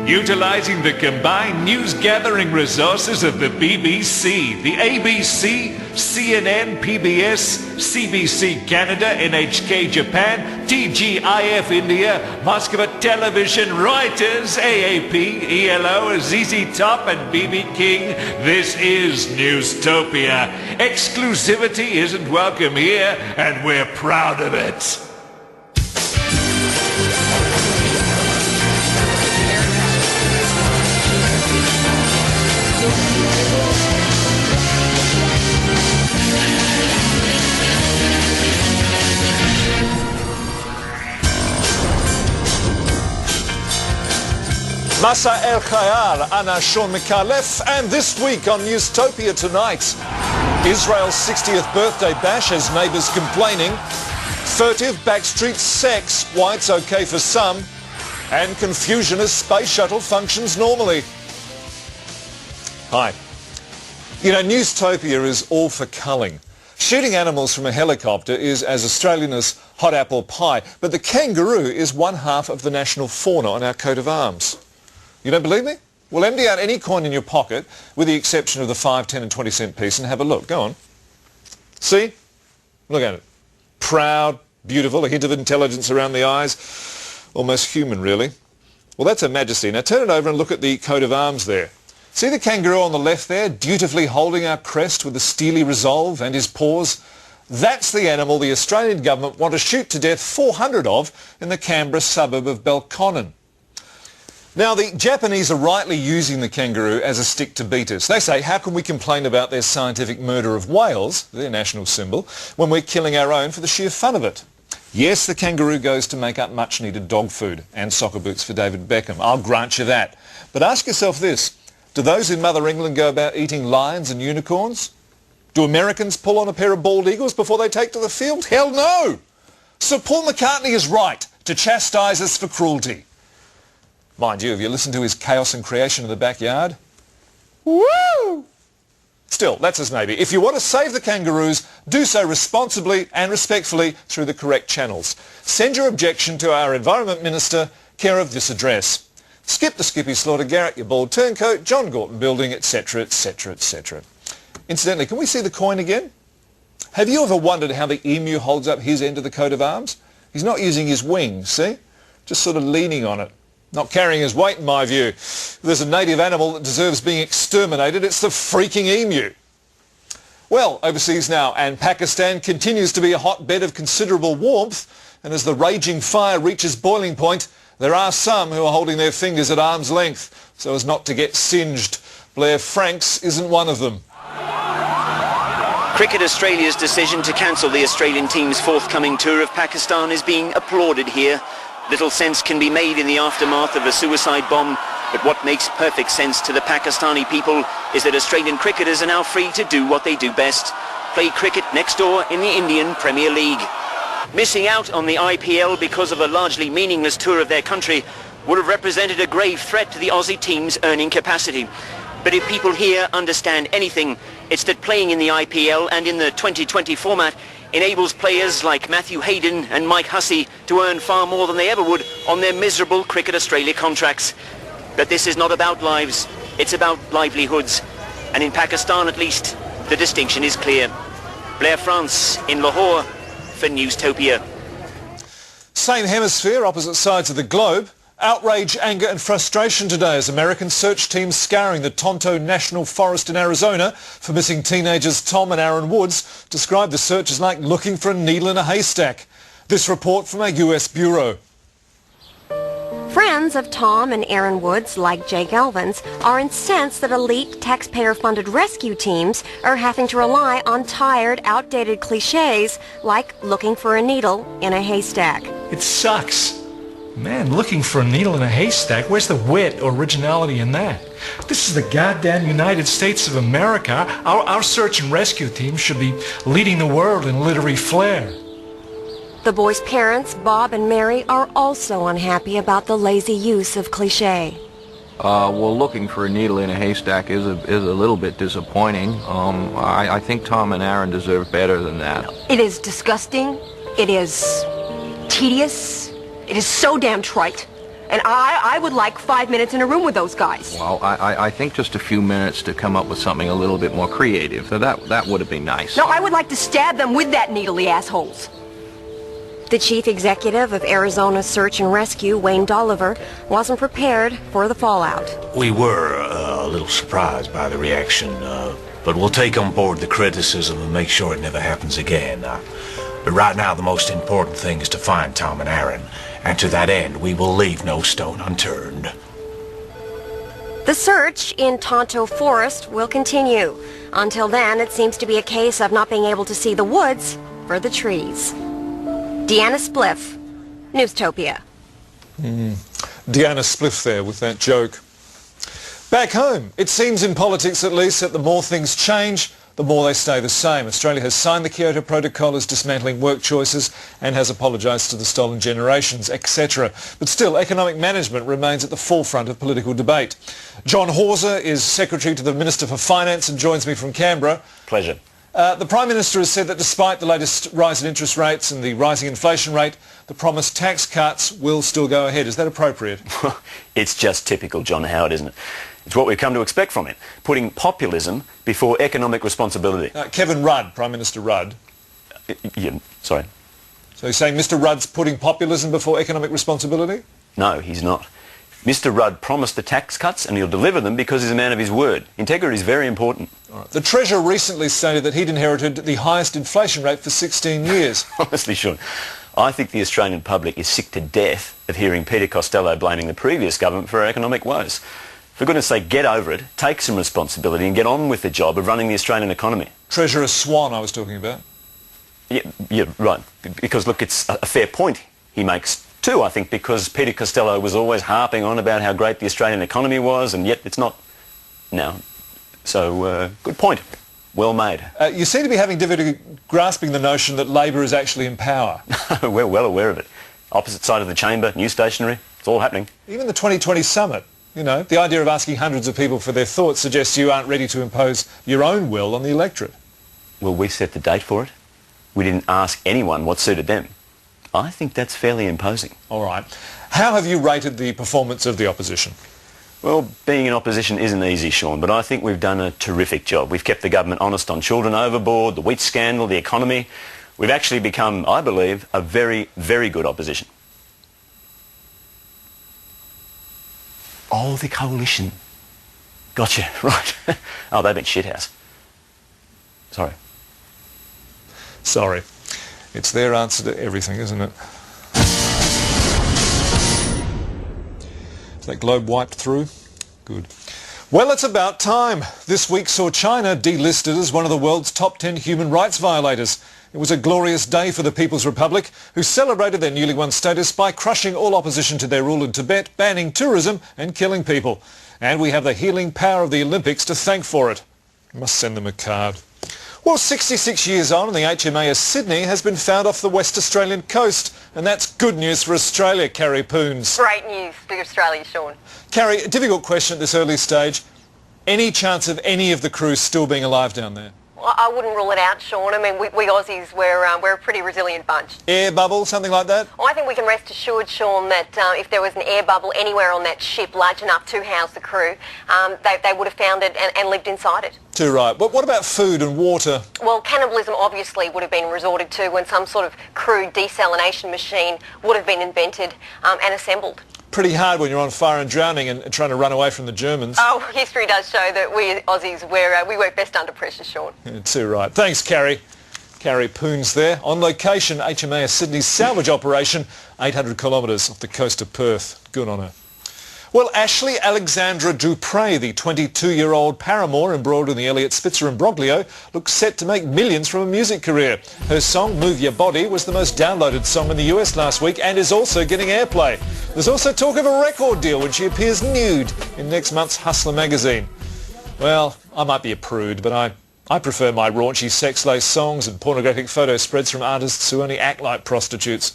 Utilizing the combined news-gathering resources of the BBC, the ABC, CNN, PBS, CBC Canada, NHK Japan, TGIF India, Moscow Television, Reuters, AAP, ELO, ZZ Top and BB King, this is Newstopia. Exclusivity isn't welcome here, and we're proud of it. Masa El Khayar, Ana Sean Micallef, and this week on Newstopia tonight, Israel's 60th birthday bash has neighbours complaining, furtive backstreet sex, why it's okay for some, and confusion as space shuttle functions normally. Hi. You know, Newstopia is all for culling. Shooting animals from a helicopter is as Australian as hot apple pie, but the kangaroo is one half of the national fauna on our coat of arms. You don't believe me? Well, empty out any coin in your pocket, with the exception of the 5, 10 and 20 cent piece, and have a look. Go on. See? Look at it. Proud, beautiful, a hint of intelligence around the eyes. Almost human, really. Well, that's Her Majesty. Now turn it over and look at the coat of arms there. See the kangaroo on the left there, dutifully holding our crest with a steely resolve and his paws? That's the animal the Australian government want to shoot to death 400 of in the Canberra suburb of Belconnen. Now, the Japanese are rightly using the kangaroo as a stick to beat us. They say, how can we complain about their scientific murder of whales, their national symbol, when we're killing our own for the sheer fun of it? Yes, the kangaroo goes to make up much-needed dog food and soccer boots for David Beckham. I'll grant you that. But ask yourself this. Do those in Mother England go about eating lions and unicorns? Do Americans pull on a pair of bald eagles before they take to the field? Hell no! So Paul McCartney is right to chastise us for cruelty. Mind you, have you listened to his chaos and creation in the backyard? Woo! Still, that's us maybe. If you want to save the kangaroos, do so responsibly and respectfully through the correct channels. Send your objection to our Environment Minister, care of this address. Skip the Skippy Slaughter Garrett, your bald turncoat, John Gorton Building, etc., etc., etc. Incidentally, can we see the coin again? Have you ever wondered how the emu holds up his end of the coat of arms? He's not using his wings, see? Just sort of leaning on it. Not carrying his weight, in my view. If there's a native animal that deserves being exterminated, it's the freaking emu. Well, overseas now, and Pakistan continues to be a hotbed of considerable warmth, and as the raging fire reaches boiling point, there are some who are holding their fingers at arm's length so as not to get singed. Blair Franks isn't one of them. Cricket Australia's decision to cancel the Australian team's forthcoming tour of Pakistan is being applauded here. Little sense can be made in the aftermath of a suicide bomb, but what makes perfect sense to the Pakistani people is that Australian cricketers are now free to do what they do best, play cricket next door in the Indian Premier League. Missing out on the IPL because of a largely meaningless tour of their country would have represented a grave threat to the Aussie team's earning capacity. But if people here understand anything, it's that playing in the IPL and in the 2020 format enables players like Matthew Hayden and Mike Hussey to earn far more than they ever would on their miserable Cricket Australia contracts. But this is not about lives, it's about livelihoods. And in Pakistan at least, the distinction is clear. Blair France in Lahore for Newstopia. Same hemisphere, opposite sides of the globe. Outrage, anger and frustration today as American search teams scouring the Tonto National Forest in Arizona for missing teenagers Tom and Aaron Woods described the search as like looking for a needle in a haystack. This report from our US Bureau. Friends of Tom and Aaron Woods, like Jay Galvin's, are incensed that elite taxpayer-funded rescue teams are having to rely on tired, outdated cliches like looking for a needle in a haystack. It sucks. Man, looking for a needle in a haystack, where's the wit or originality in that? This is the goddamn United States of America. Our search and rescue team should be leading the world in literary flair. The boys' parents, Bob and Mary, are also unhappy about the lazy use of cliché. Well, looking for a needle in a haystack is a little bit disappointing. I think Tom and Aaron deserve better than that. It is disgusting. It is tedious. It is so damn trite. And I would like 5 minutes in a room with those guys. Well, I think just a few minutes to come up with something a little bit more creative. That would have been nice. No, I would like to stab them with that needle, the assholes. The chief executive of Arizona Search and Rescue, Wayne Dolliver, wasn't prepared for the fallout. We were a little surprised by the reaction, but we'll take on board the criticism and make sure it never happens again. But right now, the most important thing is to find Tom and Aaron, and to that end, we will leave no stone unturned. The search in Tonto Forest will continue. Until then, it seems to be a case of not being able to see the woods for the trees. Deanna Spliff, Newstopia. Deanna Spliff there with that joke. Back home, it seems in politics at least that the more things change, the more they stay the same. Australia has signed the Kyoto Protocol, is dismantling work choices and has apologised to the stolen generations, etc. But still, economic management remains at the forefront of political debate. John Hawser is Secretary to the Minister for Finance and joins me from Canberra. Pleasure. The Prime Minister has said that despite the latest rise in interest rates and the rising inflation rate, the promised tax cuts will still go ahead. Is that appropriate? It's just typical John Howard, isn't it? It's what we've come to expect from him, putting populism before economic responsibility. Kevin Rudd, Prime Minister Rudd. Yeah, sorry. So you're saying Mr Rudd's putting populism before economic responsibility? No, he's not. Mr Rudd promised the tax cuts and he'll deliver them because he's a man of his word. Integrity is very important. Right. The Treasurer recently stated that he'd inherited the highest inflation rate for 16 years. Honestly, Sean, I think the Australian public is sick to death of hearing Peter Costello blaming the previous government for our economic woes. For goodness sake, get over it, take some responsibility and get on with the job of running the Australian economy. Treasurer Swan I was talking about. Yeah, right. Because, look, it's a fair point he makes too, I think, because Peter Costello was always harping on about how great the Australian economy was, and yet it's not now. So, good point. Well made. You seem to be having difficulty grasping the notion that Labor is actually in power. We're well aware of it. Opposite side of the chamber, new stationery, it's all happening. Even the 2020 summit, you know, the idea of asking hundreds of people for their thoughts suggests you aren't ready to impose your own will on the electorate. Well, we set the date for it. We didn't ask anyone what suited them. I think that's fairly imposing. All right. How have you rated the performance of the opposition? Well, being in opposition isn't easy, Sean, but I think we've done a terrific job. We've kept the government honest on children overboard, the wheat scandal, the economy. We've actually become, I believe, a very, very good opposition. Oh, the coalition. Gotcha, right. Oh, they've been shithouse. Sorry. Sorry. It's their answer to everything, isn't it? Is that globe wiped through? Good. Well, it's about time. This week saw China delisted as one of the world's top 10 human rights violators. It was a glorious day for the People's Republic, who celebrated their newly won status by crushing all opposition to their rule in Tibet, banning tourism and killing people. And we have the healing power of the Olympics to thank for it. Must send them a card. Well, 66 years on, and the HMAS Sydney has been found off the West Australian coast. And that's good news for Australia, Carrie Poons. Great news for Australia, Sean. Carrie, a difficult question at this early stage. Any chance of any of the crew still being alive down there? I wouldn't rule it out, Sean. I mean, we Aussies, we're a pretty resilient bunch. Air bubble, something like that? Well, I think we can rest assured, Sean, that if there was an air bubble anywhere on that ship large enough to house the crew, they would have found it and lived inside it. Too right. But what about food and water? Well, cannibalism obviously would have been resorted to when some sort of crude desalination machine would have been invented and assembled. Pretty hard when you're on fire and drowning and trying to run away from the Germans. Oh, history does show that we Aussies, we work best under pressure, Sean. Yeah, too right. Thanks, Carrie. Carrie Poons there. On location, HMAS Sydney's salvage operation, 800 kilometres off the coast of Perth. Good on her. Well, Ashley Alexandra Dupre, the 22-year-old paramour embroiled in the Elliot Spitzer imbroglio, looks set to make millions from a music career. Her song, Move Your Body, was the most downloaded song in the US last week and is also getting airplay. There's also talk of a record deal when she appears nude in next month's Hustler magazine. Well, I might be a prude, but I prefer my raunchy sex-laced songs and pornographic photo spreads from artists who only act like prostitutes.